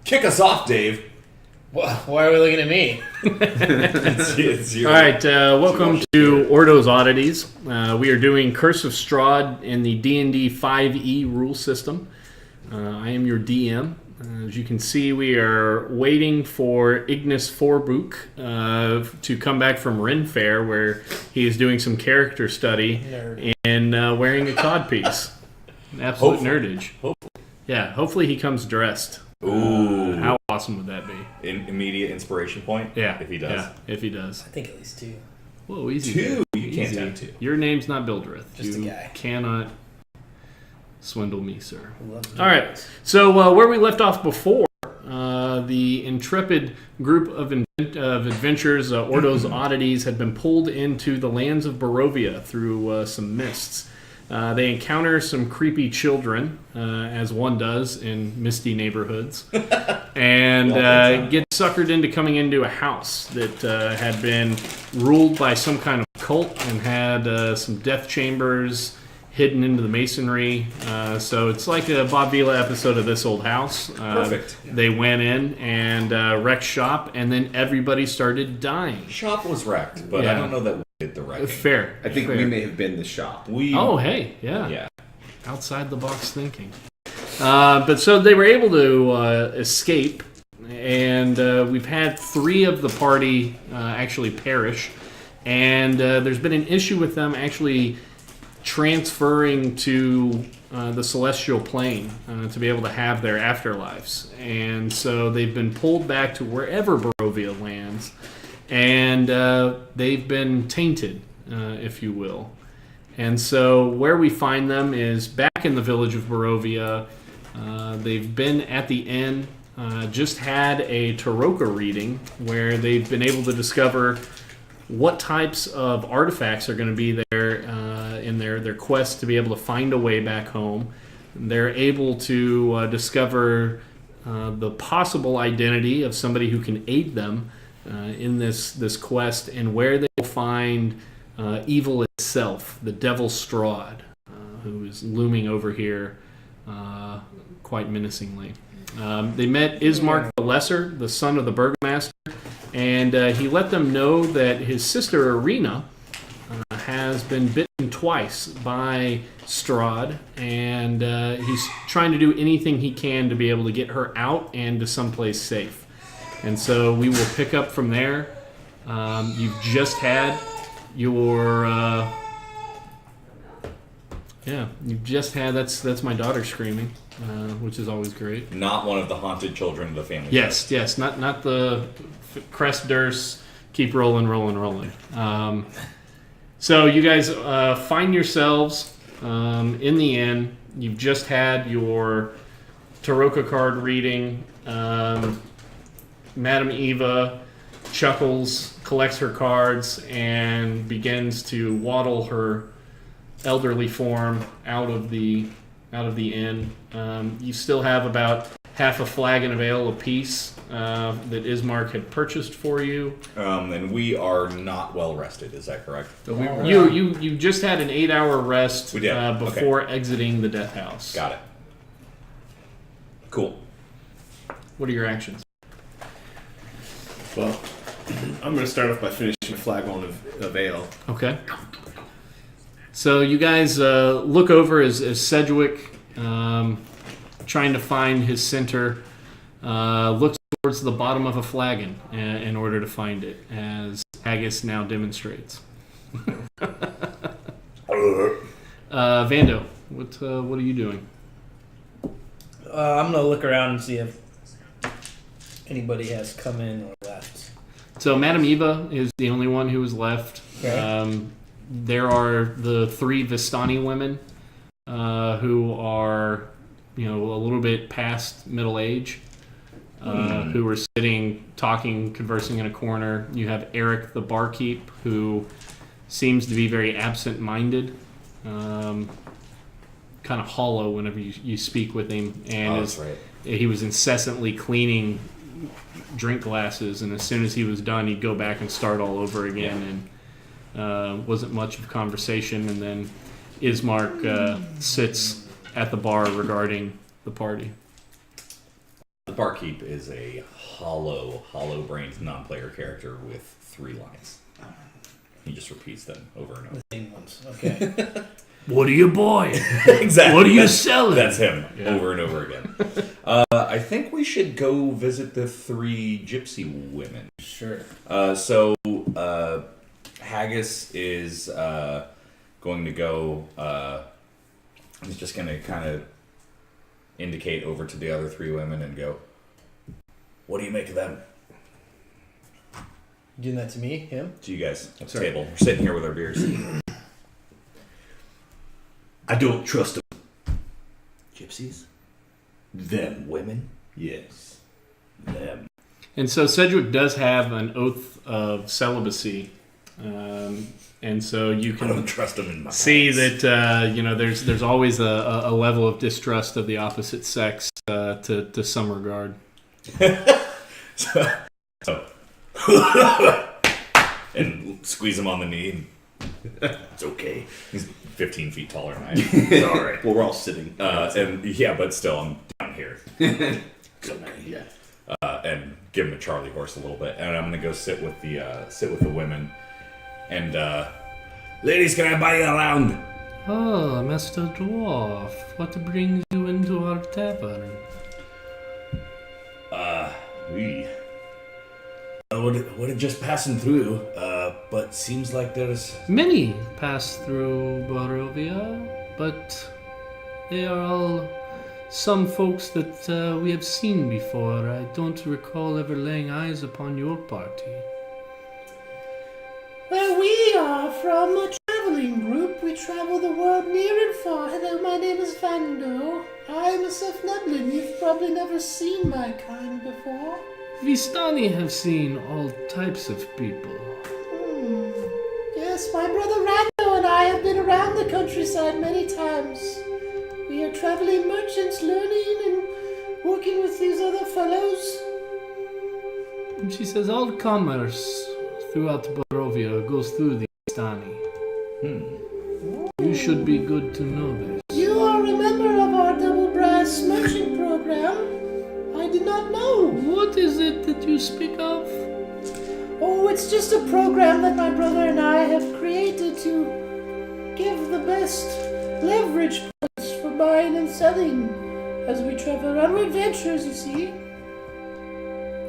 Kick us off, Dave. Why are we looking at me? All right, welcome to Ordo's Oddities. We are doing Curse of Strahd in the DnD 5e rule system. I am your DM. As you can see, we are waiting for Ignis Forbook to come back from Ren Fair, where he is doing some character study and wearing a codpiece. Absolute nerdage. Hopefully. Yeah, hopefully he comes dressed. Ooh. How awesome would that be? Immediate inspiration point? Yeah. If he does. Yeah, if he does. I think at least 2. Whoa, easy. 2? You Easy. can't have 2. Your name's not Bildrith. Just you a guy. Cannot swindle me, sir. All right. So where we left off before, the intrepid group of adventurers, Ordo's Oddities, had been pulled into the lands of Barovia through some mists. They encounter some creepy children, as one does in misty neighborhoods, and get suckered into coming into a house that had been ruled by some kind of cult and had some death chambers hidden into the masonry. So it's like a Bob Vila episode of This Old House. Perfect. They went in and wrecked shop, and then everybody started dying. Shop was wrecked, but I don't know that we did the wrecking. Fair. I think we may have been the shop. Oh, hey, yeah. Yeah. Outside the box thinking. But so they were able to escape, and we've had 3 of the party actually perish, and there's been an issue with them actually transferring to the celestial plane to be able to have their afterlives. And so they've been pulled back to wherever Barovia lands, and they've been tainted, if you will. And so where we find them is back in the village of Barovia. They've been at the inn, just had a Taroka reading where they've been able to discover what types of artifacts are going to be there in their quest to be able to find a way back home. They're able to discover the possible identity of somebody who can aid them in this quest, and where they will find evil itself, the devil Strahd, who is looming over here quite menacingly. They met Ismark the Lesser, the son of the Burgomaster, and he let them know that his sister Irina has been bitten twice by Strahd, and he's trying to do anything he can to be able to get her out and to someplace safe. And so we will pick up from there. You've just had your... that's my daughter screaming, which is always great. Not one of the haunted children of the family. Yes, not the crest durst, keep rolling. So you guys find yourselves in the inn. You've just had your Taroka card reading. Madame Eva chuckles, collects her cards, and begins to waddle her elderly form out of the inn. You still have about half a flagon of ale apiece that Ismark had purchased for you. And we are not well rested, is that correct? You just had an 8-hour rest We did. before exiting the death house. Got it. Cool. What are your actions? Well, I'm going to start off by finishing a flagon of ale. Okay. So you guys look over as Sedgwick, trying to find his center, looks towards the bottom of a flagon in order to find it, as Haggis now demonstrates. Vando, what are you doing? I'm going to look around and see if anybody has come in or left. So Madame Eva is the only one who is left. Okay. There are the 3 Vistani women who are, a little bit past middle age, who are sitting, talking, conversing in a corner. You have Eric the barkeep, who seems to be very absent-minded, kind of hollow whenever you speak with him, and he was incessantly cleaning drink glasses, and as soon as he was done, he'd go back and start all over again, and wasn't much of conversation. And then Ismark sits at the bar regarding the party. The barkeep is a hollow-brained non-player character with 3 lines. He just repeats them over and over. The same ones. Okay. What are you buying? Exactly. What are you selling? That's him, over and over again. I think we should go visit the 3 gypsy women. Sure. So Haggis is going to go... he's just going to kind of indicate over to the other 3 women and go, "What do you make of them?" You doing that to me? Him? To you guys at the Sorry. table. We're sitting here with our beers. I don't trust them. Gypsies? Them women? Yes. Them. And so Sedgwick does have an oath of celibacy, and so you I don't can trust them in my see pants. that there's always a level of distrust of the opposite sex to some regard. So and squeeze him on the knee. And It's okay. he's 15 feet taller than I am. It's alright. Well, we're all sitting. And yeah, but still, I'm down here. It's okay. Yeah. And give him a Charlie horse a little bit. And I'm gonna go sit with the women. And ladies, can I buy you around? Oh, Master Dwarf, what brings you into our tavern? We. We're just passing through, but seems like there's... Many pass through Barovia, but they are all some folks that we have seen before. I don't recall ever laying eyes upon your party. Well, we are from a traveling group. We travel the world near and far. Hello, my name is Vando. I'm a Sefneblin. You've probably never seen my kind before. Vistani have seen all types of people. Yes, my brother Rando and I have been around the countryside many times. We are traveling merchants, learning and working with these other fellows. And she says all commerce throughout Barovia goes through the Vistani. You should be good to know this. You are a member of our double brass merchant program. I did not know. What is it that you speak of? Oh, it's just a program that my brother and I have created to give the best leverage points for buying and selling as we travel on adventures, you see.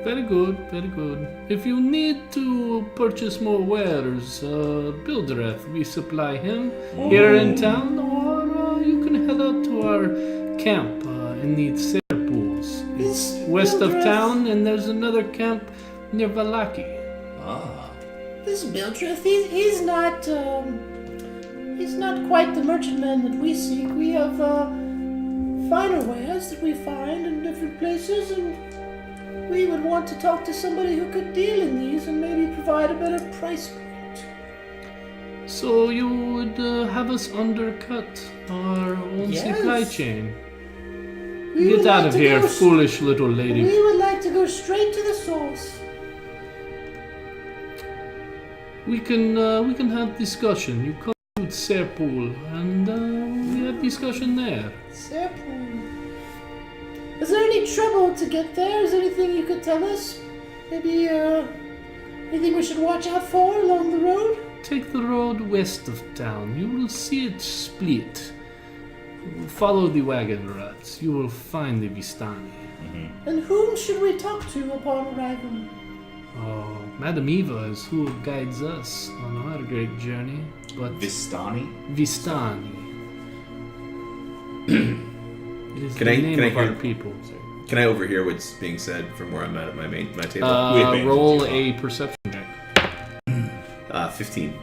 Very good, very good. If you need to purchase more wares, Bildreth, we supply him here in town, or you can head out to our camp in the Sair Pools. It's west of town, and there's another camp near Valaki. This Bildreth, he's not quite the merchantman that we seek. We have finer wares that we find in different places, and we would want to talk to somebody who could deal in these and maybe provide a better price point. So you would have us undercut our own Yes. supply chain. We Get would out like of to here, go foolish little lady. We would like to go straight to the source. We can have discussion. You come to Serpool, and we have discussion there. Serpool. Is there any trouble to get there? Is there anything you could tell us? Maybe anything we should watch out for along the road? Take the road west of town. You will see it split. Follow the wagon ruts. You will find the Vistani. And whom should we talk to upon arrival? Oh, Madame Eva is who guides us on our great journey. But Vistani? Vistani. It is Can the I- name can I of our hear- people. Can I overhear what's being said from where I'm at my table? Roll a perception check. 15.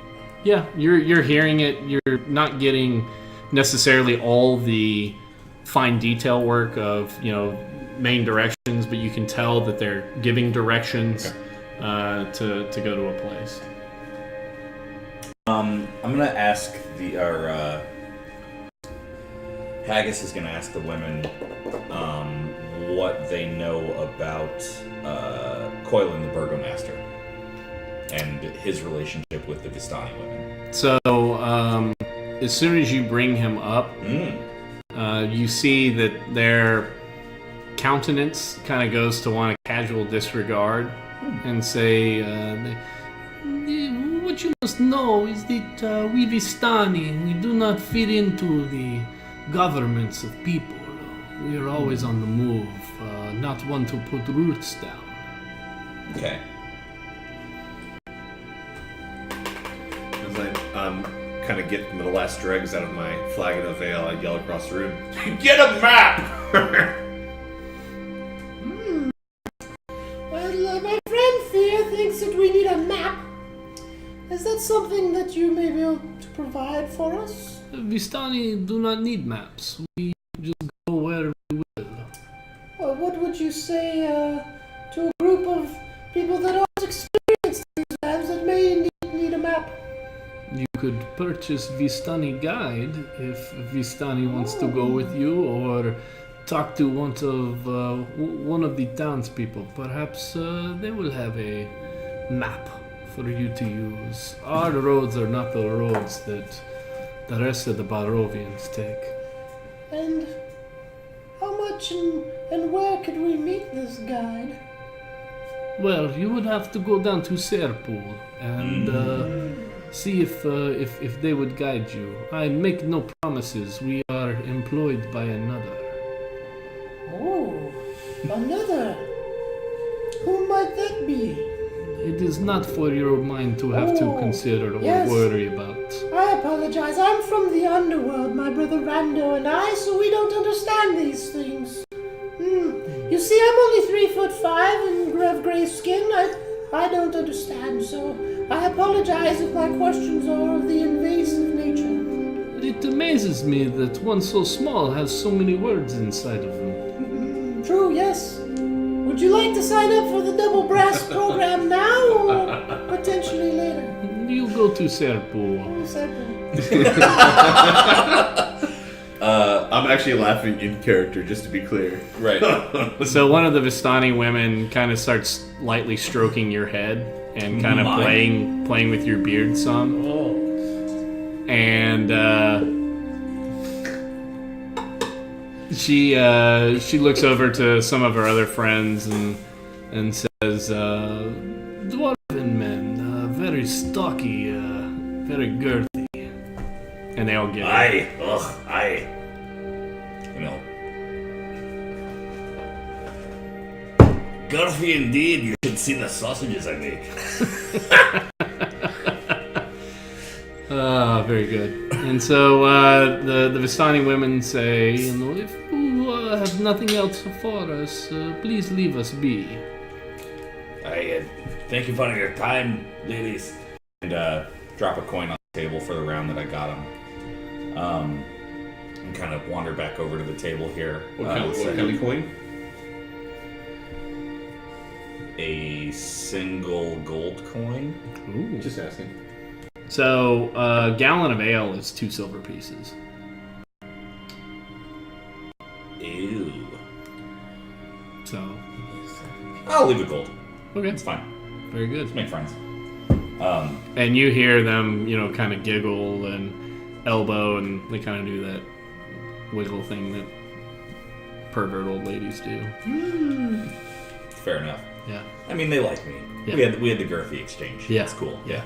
Yeah, you're hearing it. You're not getting necessarily all the fine detail work of main directions, but you can tell that they're giving directions to go to a place. I'm gonna ask Haggis is gonna ask the women what they know about Coilin the Burgomaster and his relationship with the Vistani women. So, as soon as you bring him up, you see that they're countenance kind of goes to one of casual disregard and say, what you must know is that we Vistani, we do not fit into the governments of people. We are always on the move, not one to put roots down. Okay. As I kind of get the last dregs out of my flagon of ale, I yell across the room, "Get a map!" Well, my friend Fear thinks that we need a map. Is that something that you may be able to provide for us? Vistani do not need maps. We just go where we will. Well, what would you say to a group of people that aren't experienced in these lands that may indeed need a map? You could purchase Vistani Guide if Vistani wants to go with you, or talk to one of the townspeople. Perhaps they will have a map for you to use. Our roads are not the roads that the rest of the Barovians take. And how much and where could we meet this guide? Well, you would have to go down to Serpool and see if they would guide you. I make no promises. We are employed by another. Oh, another. Who might that be? It is not for your mind to have to consider or yes. worry about. I apologize. I'm from the underworld, my brother Rando and I, so we don't understand these things. You see, I'm only 3'5" and have gray skin. I don't understand, so I apologize if my questions are of the invasive nature. It amazes me that one so small has so many words inside of him. True, yes. Would you like to sign up for the double brass program now, or potentially later? You go to Serpool. I'm actually laughing in character, just to be clear. Right. So one of the Vistani women kind of starts lightly stroking your head and kind of playing with your beard some. Oh. And she looks over to some of her other friends and says, "Dwarven men, very stocky, very girthy," and they all get it. Aye. You know, Girthy indeed. You should see the sausages I make. Very good. And so the Vistani women say, if you have nothing else for us, please leave us be. Thank you for your time, ladies. and drop a coin on the table for the round that I got him. And kind of wander back over to the table here. What kind of coin? A single gold coin. Ooh. Just asking. So a gallon of ale is 2 silver pieces. Ew. So I'll leave it gold. okay, It's fine. very good. Let's make friends. And you hear them, kind of giggle and elbow, and they kind of do that wiggle thing that pervert old ladies do. Fair enough. Yeah. I mean, they like me. Yeah. We had the girthy exchange. Yeah. It's cool. Yeah.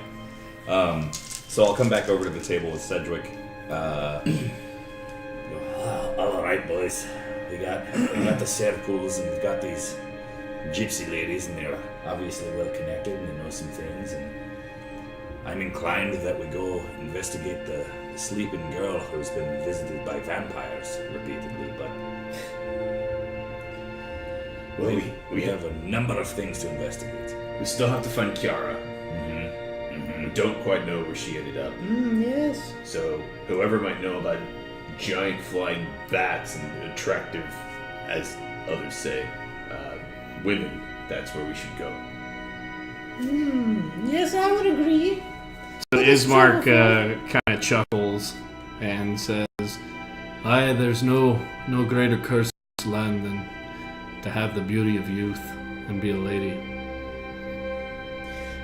So I'll come back over to the table with Sedgwick. All right, boys. We got the Serpools, and we've got these gypsy ladies, and they're obviously well connected, and they know some things. And I'm inclined that we go investigate the sleeping girl who's been visited by vampires repeatedly. But we have a number of things to investigate. We still have to find Kiara. We don't quite know where she ended up. Yes. So whoever might know about giant flying bats and attractive, as others say, women, that's where we should go. Yes, I would agree. So Ismark kind of chuckles and says, "Aye, there's no greater curse in this land than to have the beauty of youth and be a lady."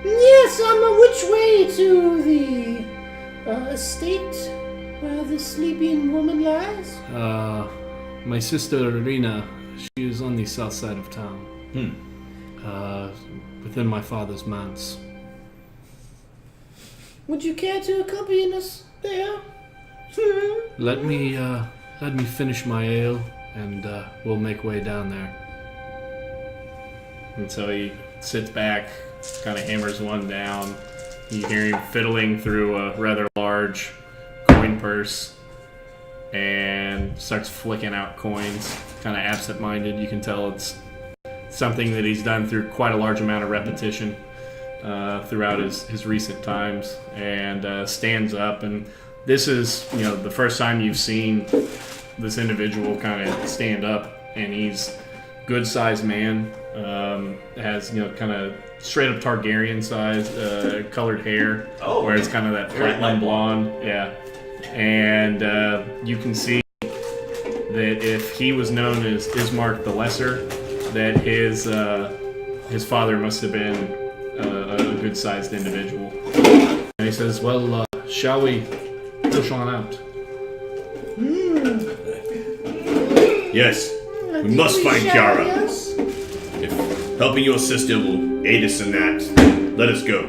Yes, which way to the estate where the sleeping woman lies? My sister Irina She is on the south side of town. Within my father's manse. Would you care to accompany us there? Let me finish my ale, and we'll make way down there. And so he sits back, kind of hammers one down. You hear him fiddling through a rather large coin purse and starts flicking out coins, kind of absent-minded. You can tell it's something that he's done through quite a large amount of repetition throughout his recent times, and stands up. And this is, the first time you've seen this individual kind of stand up, and he's good-sized man, has, kind of straight-up Targaryen size colored hair, where it's kind of that platinum blonde, yeah. And you can see that if he was known as Ismark the Lesser, that his father must have been a good-sized individual. And he says, well, shall we push on out? Yes, we must find Kiara. If helping your sister will aid us in that, let us go.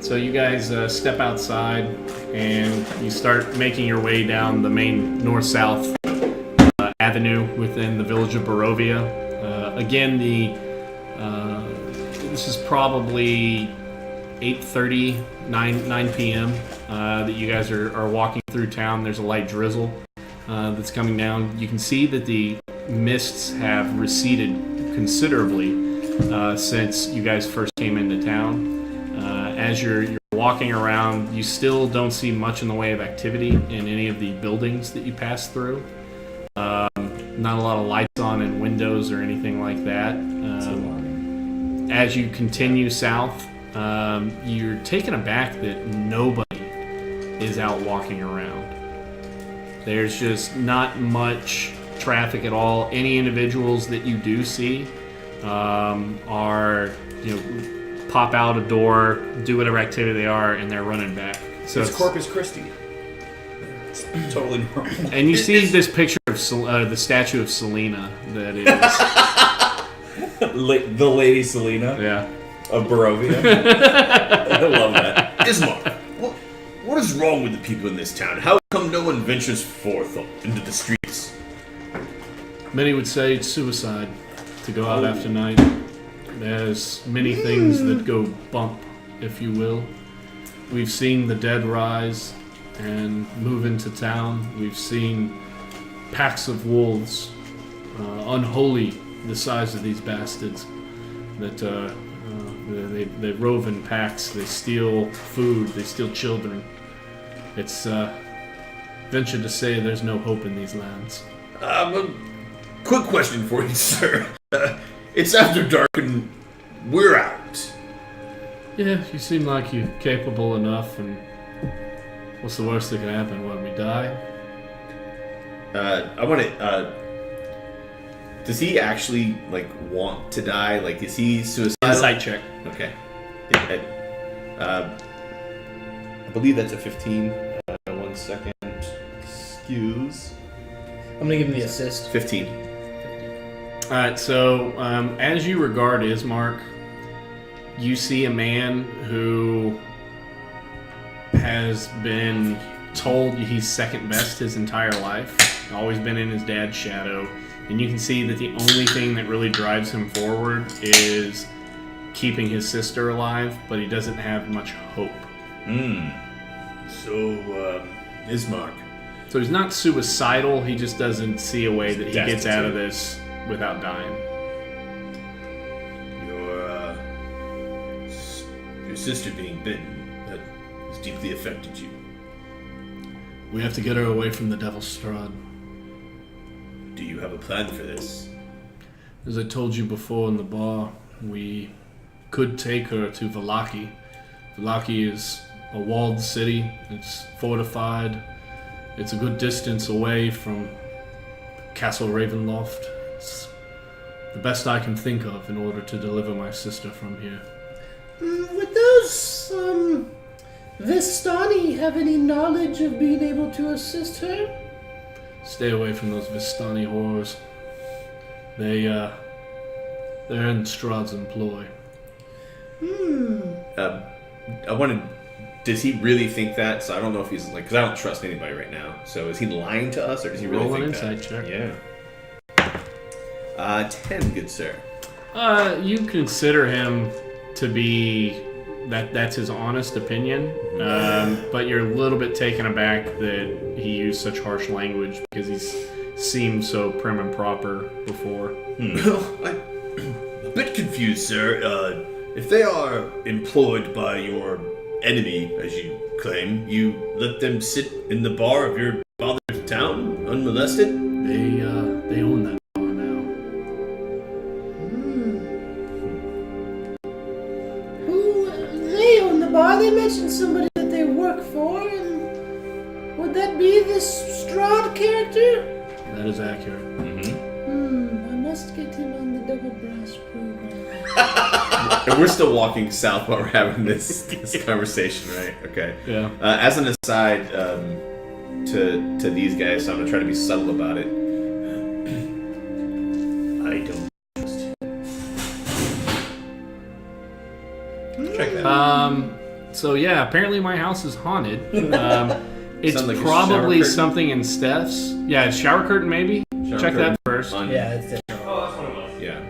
So you guys step outside, and you start making your way down the main north-south avenue within the village of Barovia. Again, this is probably 8:30, 9 p.m. That you guys are walking through town. There's a light drizzle that's coming down. You can see that the mists have receded considerably since you guys first came into town. As you're walking around, you still don't see much in the way of activity in any of the buildings that you pass through. Not a lot of lights on in windows or anything like that. As you continue south, you're taken aback that nobody is out walking around. There's just not much traffic at all. Any individuals that you do see are, pop out a door, do whatever activity they are, and they're running back. So it's Corpus Christi. It's totally normal. And you see this picture of the statue of Selena that is... the Lady Selena? Yeah. Of Barovia? I love that. Ismark, what is wrong with the people in this town? How come no one ventures forth into the streets? Many would say it's suicide to go out after night. There's many things that go bump, if you will. We've seen the dead rise and move into town. We've seen packs of wolves, unholy the size of these bastards, that they rove in packs, they steal food, they steal children. It's venture to say there's no hope in these lands. A quick question for you, sir. It's after dark and we're out. Yeah, you seem like you're capable enough, and what's the worst that can happen? What, we die? I want to, does he actually, want to die? Is he suicidal? Insight check. Okay. I believe that's a 15. 1 second. Excuse. I'm gonna give him the assist. 15. Alright, so as you regard Ismark, you see a man who has been told he's second best his entire life, always been in his dad's shadow, and you can see that the only thing that really drives him forward is keeping his sister alive, but he doesn't have much hope. So, Ismark. So he's not suicidal, he just doesn't see a way that he gets out of this without dying. Your sister being bitten, that has deeply affected you. We have to get her away from the Devil's Strahd. Do you have a plan for this? As I told you before in the bar, we could take her to Vallaki. Vallaki is a walled city, it's fortified, it's a good distance away from Castle Ravenloft. It's the best I can think of in order to deliver my sister from here. Would those, Vistani have any knowledge of being able to assist her? Stay away from those Vistani horrors. They're in Strahd's employ. I wanted. Does he really think that? So I don't know if he's like, because I don't trust anybody right now. So is he lying to us, or does he really Roll an think insight that? check. Yeah. 10, good sir. You consider him to be that's his honest opinion, but you're a little bit taken aback that he used such harsh language because he's seemed so prim and proper before. Well, I'm a bit confused, sir. If they are employed by your enemy, as you claim, you let them sit in the bar of your father's town unmolested? They own that bar now. Who? They own the bar. They mentioned somebody that they work for, and would that be this Strahd character? That is accurate. I must get him on the double brass program. And we're still walking south while we're having this conversation, right? Okay. Yeah. As an aside, to these guys, so I'm gonna try to be subtle about it. I don't. Check that. So yeah, apparently my house is haunted. It's Sounds like a shower probably curtain. something in Steph's. Yeah, shower curtain maybe. Shower Check curtain that first. Yeah, it's different. Yeah.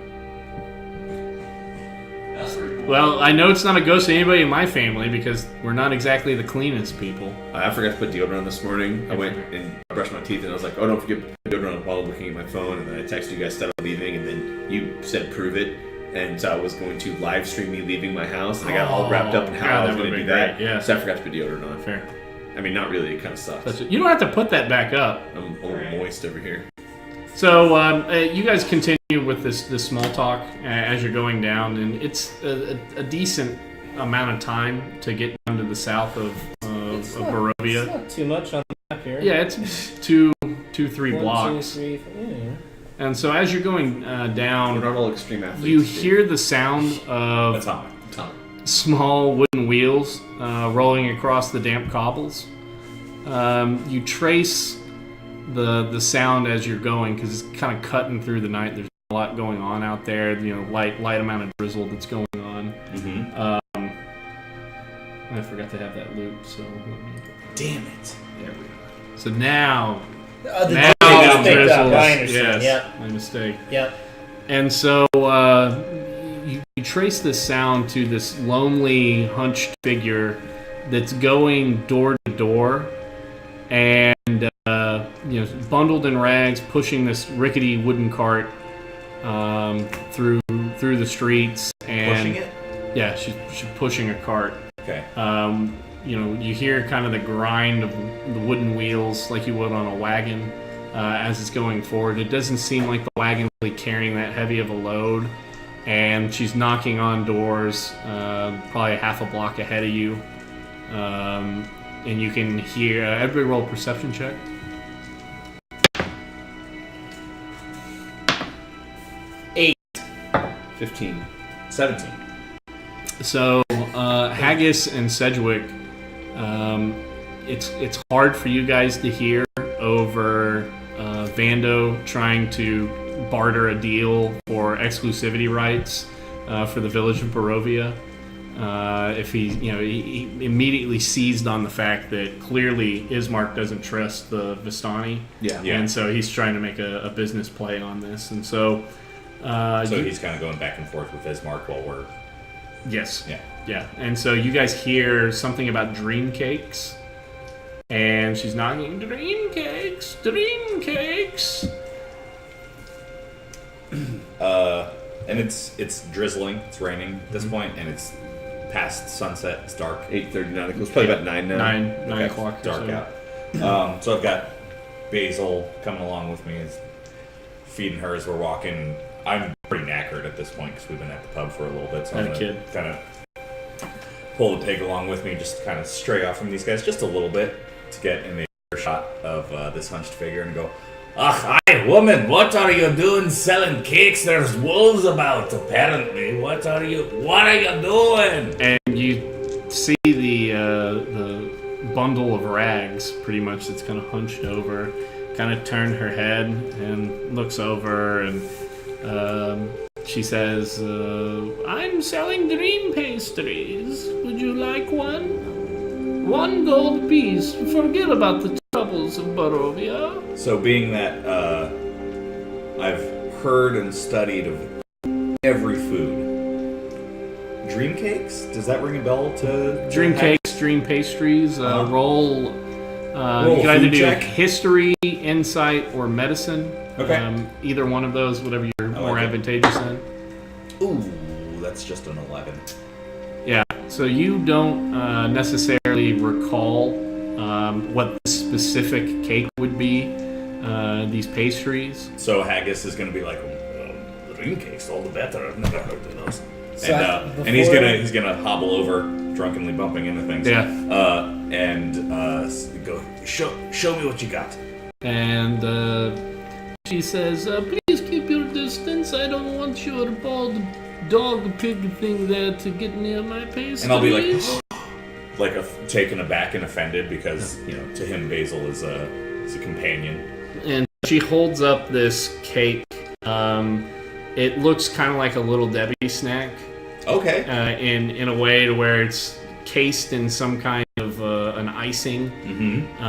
Well, I know it's not a ghost of anybody in my family because we're not exactly the cleanest people. I forgot to put deodorant on this morning. I went and brushed my teeth, and I was like, "Oh, don't forget to put deodorant on," while looking at my phone. And then I texted you guys instead of leaving, and then you said prove it. And so I was going to live stream me leaving my house, and I got all wrapped up in how God, I was that going to would've do been that. great, yeah. So I forgot to put deodorant on. Fair. I mean, not really. It kind of sucks. You don't have to put that back up. I'm a little moist over here. So you guys continue with this small talk as you're going down, and it's a decent amount of time to get down to the south of Barovia. It's not too much on the map here. Yeah, it's three 1, blocks. 2, 3, 4, yeah. And so as you're going We're down, not all extreme athletes. you hear the sound of Atomic. small wooden wheels rolling across the damp cobbles. You trace the sound as you're going because it's kind of cutting through the night. There's a lot going on out there. You know, light amount of drizzle that's going on. I forgot to have that loop, so let me get that. Damn it. There we go. So now The now drizzle the picked up. drizzle. I understand. Yes, Yep. my mistake. Yep. And so you trace this sound to this lonely, hunched figure that's going door to door, and bundled in rags, pushing this rickety wooden cart through the streets. And Pushing it? yeah, she's pushing a cart. Okay. You hear kind of the grind of the wooden wheels like you would on a wagon as it's going forward. It doesn't seem like the wagon really carrying that heavy of a load. And she's knocking on doors probably half a block ahead of you. And you can hear... everybody roll a perception check. 15. 17. So Haggis and Sedgwick, it's hard for you guys to hear over Vando trying to barter a deal for exclusivity rights for the village of Barovia. If he immediately seized on the fact that clearly Ismark doesn't trust the Vistani, Yeah. and so he's trying to make a business play on this, and so. So he's kind of going back and forth with Ismark while we're... Yes. Yeah. And so you guys hear something about dream cakes, and she's knocking, dream cakes. And it's drizzling, it's raining at this point, and it's past sunset, it's dark. 8:39. It's probably about 9 now. 9 Okay, o'clock. or dark so. out. So I've got Basil coming along with me, is feeding her as we're walking. I'm pretty knackered at this point because we've been at the pub for a little bit, so I'm And a gonna kid. kind of pull the pig along with me, just to kind of stray off from these guys just a little bit to get in the shot of this hunched figure and go, Ach, hi, woman, what are you doing selling cakes? There's wolves about, apparently. What are you doing? And you see the bundle of rags, pretty much, that's kind of hunched over, kind of turn her head and looks over, and She says, I'm selling dream pastries. Would you like one? 1 gold piece. Forget about the troubles of Barovia. So being that I've heard and studied of every food, dream cakes? Does that ring a bell to Dream Haggis? cakes, dream pastries, roll. You Roll can either food do check. history, insight, or medicine. Okay. Either one of those, whatever you're more like it. advantageous in. Ooh, that's just an 11. Yeah, so you don't necessarily recall what the specific cake would be, these pastries. So Haggis is going to be like, dream cakes, all the better. I've never heard of those. So And he's gonna hobble over, drunkenly bumping into things. Yeah. And go show me what you got. And she says, please keep your distance. I don't want your bald dog pig thing there to get near my pastries. And I'll be like taken aback and offended because to him Basil is a companion. And she holds up this cake. It looks kind of like a Little Debbie snack. Okay. In a way to where it's cased in some kind of an icing. Mm-hmm.